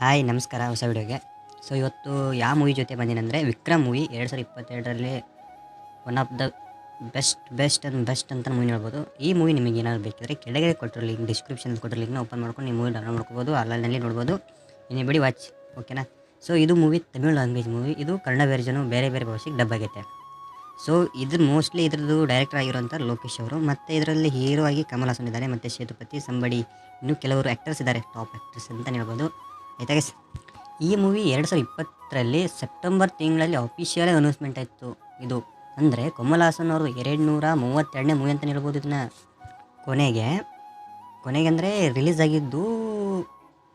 Hi ನಮಸ್ಕಾರ ಹೊಸ ವಿಡಿಯೋಗೆ. ಸೊ ಇವತ್ತು ಯಾವ ಮೂವಿ ಜೊತೆ ಬಂದೀನಂದರೆ ವಿಕ್ರಮ್ ಮೂವಿ 2022ರಲ್ಲಿ ಒನ್ ಆಫ್ ದ ಬೆಸ್ಟ್ ಅಂತ ಮೂವಿ ನೋಡ್ಬೋದು. ಈ ಮೂವಿ ನಿಮಗೆ ಏನಾದ್ರು ಬೇಕಿದ್ರೆ ಕೆಳಗೆ ಕೊಟ್ಟಿರೋ ಲಿಂಕ್, ಡಿಸ್ಕ್ರಿಪ್ಷನ್ ಕೊಟ್ಟಿರೋ ಲಿಂಕ್ನ ಓಪನ್ ಮಾಡ್ಕೊಂಡು ನೀವು ಮೂವಿ ಡೌನ್ಲೋಡ್ ಮಾಡ್ಕೋಬೋದು, ಆನ್ಲೈನಲ್ಲಿ ನೋಡ್ಬೋದು. ಇನ್ನೇ ಬಿಡಿ ವಾಚ್, ಓಕೆನಾ. ಸೊ ಇದು ಮೂವಿ ತಮಿಳ್ ಲ್ಯಾಂಗ್ವೇಜ್ ಮೂವಿ, ಇದು ಕನ್ನಡ ವೆರ್ಜನು ಬೇರೆ ಬೇರೆ ಭಾಷೆಗೆ ಡಬ್ ಆಗೈತೆ. ಸೊ ಇದು ಮೋಸ್ಟ್ಲಿ ಇದ್ರದ್ದು ಡೈರೆಕ್ಟರ್ ಆಗಿರೋಂಥ ಲೋಕೇಶ್ ಅವರು, ಮತ್ತು ಇದರಲ್ಲಿ ಹೀರೋ ಆಗಿ ಕಮಲ್ ಹಾಸನ್ ಇದ್ದಾರೆ, ಮತ್ತು ಸೇತುಪತಿ ಸಂಬಡಿ, ಇನ್ನೂ ಕೆಲವರು ಆ್ಯಕ್ಟರ್ಸ್ ಇದ್ದಾರೆ, ಟಾಪ್ ಆ್ಯಕ್ಟರ್ಸ್ ಅಂತ ಹೇಳ್ಬೋದು. ಆಯ್ತಾ ಗೈಸ್, ಈ ಮೂವಿ 2020ರಲ್ಲಿ ಸೆಪ್ಟೆಂಬರ್ ತಿಂಗಳಲ್ಲಿ ಅಫಿಷಿಯಲ್ ಅನೌನ್ಸ್ಮೆಂಟ್ ಆಯಿತು. ಇದು ಅಂದರೆ ಕಮಲ್ ಹಾಸನ್ ಅವರು 232ನೇ ಮೂವಿ ಅಂತ ಹೇಳ್ಬೋದು. ಇದನ್ನ ಕೊನೆಗೆ ಅಂದರೆ ರಿಲೀಸ್ ಆಗಿದ್ದು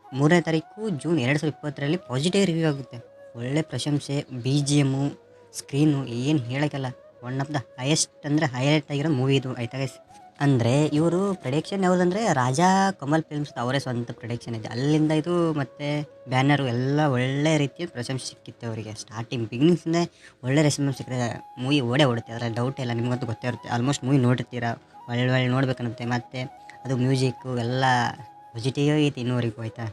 3ನೇ ತಾರೀಕು ಜೂನ್ 2020ರಲ್ಲಿ ಪಾಸಿಟಿವ್ ರಿವ್ಯೂ ಆಗುತ್ತೆ. ಒಳ್ಳೆ ಪ್ರಶಂಸೆ, BGM, ಸ್ಕ್ರೀನು ಏನು ಹೇಳೋಕ್ಕಲ್ಲ. ಒನ್ ಆಫ್ ದ ಹೈಯೆಸ್ಟ್ ಅಂದರೆ ಹೈಲೈಟ್ ಆಗಿರೋ ಮೂವಿ ಇದು. ಆಯ್ತಾ ಗೈಸ್, ಅಂದರೆ ಇವರು ಪ್ರೊಡಕ್ಷನ್ ಯಾವುದಂದರೆ ರಾಜಾ ಕಮಲ್ ಫಿಲ್ಮ್ಸ್ ಅವರೇ ಸ್ವಂತ ಪ್ರೊಡಕ್ಷನ್ ಇದೆ. ಅಲ್ಲಿಂದ ಇದು ಮತ್ತು ಬ್ಯಾನರು ಎಲ್ಲ ಒಳ್ಳೆ ರೀತಿಯ ಪ್ರಶಂಸೆ ಸಿಕ್ಕಿತ್ತು ಅವರಿಗೆ. ಸ್ಟಾರ್ಟಿಂಗ್ ಬಿಗಿನಿಂಗ್ಸಿಂದ ಒಳ್ಳೆ ರೆಸ್ಪಾನ್ಸ್ ಸಿಕ್ಕಿದೆ. ಮೂವಿ ಓಡುತ್ತೆ, ಅದರಲ್ಲಿ ಡೌಟ್ ಇಲ್ಲ. ನಿಮಗಂತೂ ಗೊತ್ತೇ ಇರುತ್ತೆ, ಆಲ್ಮೋಸ್ಟ್ ಮೂವಿ ನೋಡಿರ್ತೀರ, ಒಳ್ಳೆ ನೋಡ್ಬೇಕನ್ನುತ್ತೆ. ಮತ್ತು ಅದು ಮ್ಯೂಸಿಕ್ಕು ಎಲ್ಲ ಪಾಸಿಟಿವ್ ಐತಿ ಇನ್ನೂವರೆಗೂ. ಆಯಿತಾ,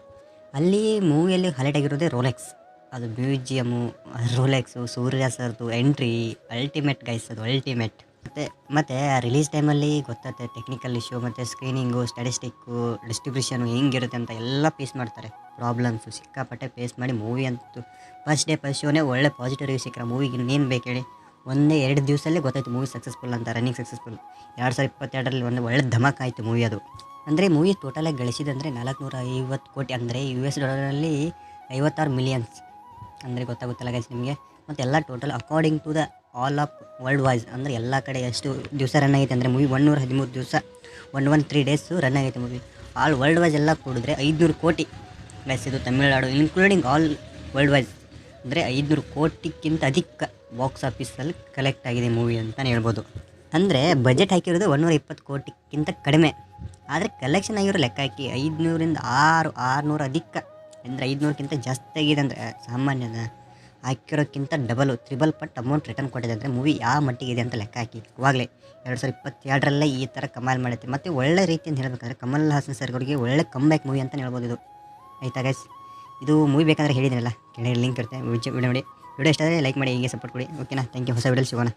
ಅಲ್ಲಿ ಮೂವಿಯಲ್ಲಿ ಹೈಲೈಟ್ ಆಗಿರೋದೇ ರೋಲೆಕ್ಸ್, ಅದು ಮ್ಯೂಸಿಯಮು, ರೋಲೆಕ್ಸು, ಸೂರ್ಯ ಸರ್ದು ಎಂಟ್ರಿ ಅಲ್ಟಿಮೇಟ್ ಗೈಸ್, ಅದು ಅಲ್ಟಿಮೇಟ್. ಮತ್ತು ರಿಲೀಸ್ ಟೈಮಲ್ಲಿ ಗೊತ್ತಾಗುತ್ತೆ ಟೆಕ್ನಿಕಲ್ ಇಶ್ಯೂ ಮತ್ತು ಸ್ಕ್ರೀನಿಂಗು, ಸ್ಟ್ಯಾಟಿಸ್ಟಿಕ್ಕು, ಡಿಸ್ಟ್ರಿಬ್ಯೂಷನು ಹೆಂಗಿರುತ್ತೆ ಅಂತ ಎಲ್ಲ ಫೇಸ್ ಮಾಡ್ತಾರೆ. ಪ್ರಾಬ್ಲಮ್ಸು ಸಿಕ್ಕಾಪಟ್ಟೆ ಫೇಸ್ ಮಾಡಿ ಮೂವಿ ಅಂತೂ ಫಸ್ಟ್ ಶೋನೇ ಒಳ್ಳೆ ಪಾಸಿಟಿವ್ ರಿವ್ಯೂ ಸಿಕ್ಕರೆ ಮೂವಿಗೆ ಇನ್ನೇನು ಬೇಕು ಹೇಳಿ. 1-2 ದಿವಸಲ್ಲೇ ಗೊತ್ತಾಯ್ತು ಮೂವಿ ಸಕ್ಸಸ್ಫುಲ್ ಅಂತ, ರನ್ನಿಂಗ್ ಸಕ್ಸಸ್ಫುಲ್. 2022ರಲ್ಲಿ ಒಂದು ಒಳ್ಳೆ ಧಮಾಕ ಆಯಿತು ಮೂವಿ ಅದು. ಅಂದರೆ ಮೂವಿ ಟೋಟಲಾಗಿ ಗಳಿಸಿದಂದರೆ 450 ಕೋಟಿ, ಅಂದರೆ US$ನಲ್ಲಿ 56 ಮಿಲಿಯನ್ಸ್ ಅಂದರೆ ಗೊತ್ತಾಗುತ್ತಲ್ಲ ಗೈಸ್ ನಿಮಗೆ. ಮತ್ತು ಎಲ್ಲ total according to the all of world wise, ಅಂದರೆ ಎಲ್ಲ ಕಡೆ ಎಷ್ಟು ದಿವಸ ರನ್ ಆಗೈತೆ ಅಂದರೆ ಮೂವಿ 113 ದಿವಸ, 113 ಡೇಸು ರನ್ ಆಗೈತೆ ಮೂವಿ. ಆಲ್ ವರ್ಲ್ಡ್ ವೈಸ್ ಎಲ್ಲ ಕೂಡಿದ್ರೆ 500 ಕೋಟಿ ಗೈಸ್. ಇದು Tamil Nadu including all world wise ಅಂದರೆ 500 ಕೋಟಿಗಿಂತ ಅಧಿಕ ಬಾಕ್ಸ್ ಆಫೀಸಲ್ಲಿ ಕಲೆಕ್ಟ್ ಆಗಿದೆ ಮೂವಿ ಅಂತಲೇ ಹೇಳ್ಬೋದು. ಅಂದರೆ ಬಜೆಟ್ ಹಾಕಿರೋದು 120 ಕೋಟಿಗಿಂತ ಕಡಿಮೆ, ಆದರೆ ಕಲೆಕ್ಷನ್ ಆಗಿರೋ ಲೆಕ್ಕ ಹಾಕಿ 500ರಿಂದ 600 ಅಧಿಕ, ಅಂದರೆ 500ಕ್ಕಿಂತ ಜಾಸ್ತಿ ಆಗಿದೆ. ಅಂದರೆ ಸಾಮಾನ್ಯದ ಹಾಕಿರೋಕ್ಕಿಂತ ಡಬಲ್, ತ್ರಿಬಲ್ ಪಟ್ಟು ಅಮೌಂಟ್ ರಿಟರ್ನ್ ಕೊಟ್ಟಿದೆ. ಅಂದರೆ ಮೂವಿ ಯಾವ ಮಟ್ಟಿಗಿದೆ ಅಂತ ಲೆಕ್ಕ ಹಾಕಿ. ಅವಾಗಲೇ 2022ರಲ್ಲೇ ಈ ಥರ ಕಮಾಲ್ ಮಾಡುತ್ತೆ. ಮತ್ತು ಒಳ್ಳೆ ರೀತಿಯಿಂದ ಹೇಳಬೇಕಂದ್ರೆ ಕಮಲ್ ಹಾಸನ್ ಸರ್ ಅವರಿಗೆ ಒಳ್ಳೆ ಕಮ್ಬ್ಯಾಕ್ ಮೂವಿ ಅಂತ ಹೇಳ್ಬೋದು ಇದು. ಆಯ್ತಾ ಗೈಸ್, ಇದು ಮೂವಿ ಬೇಕಂದ್ರೆ ಹೇಳಿದ್ದೀನಲ್ಲ, ಕೆಳಗೆ ಲಿಂಕ್ ಇರುತ್ತೆ, ವಿಡಿಯೋ ನೋಡಿ. ವಿಡಿಯೋ ಇಷ್ಟ ಆದರೆ ಲೈಕ್ ಮಾಡಿ, ಹೀಗೆ ಸಪೋರ್ಟ್ ಕೊಡಿ, ಓಕೆನಾ. Thank you. ಹೊಸ ವಿಡಿಯೋಲಿ ಸಿಗೋಣ.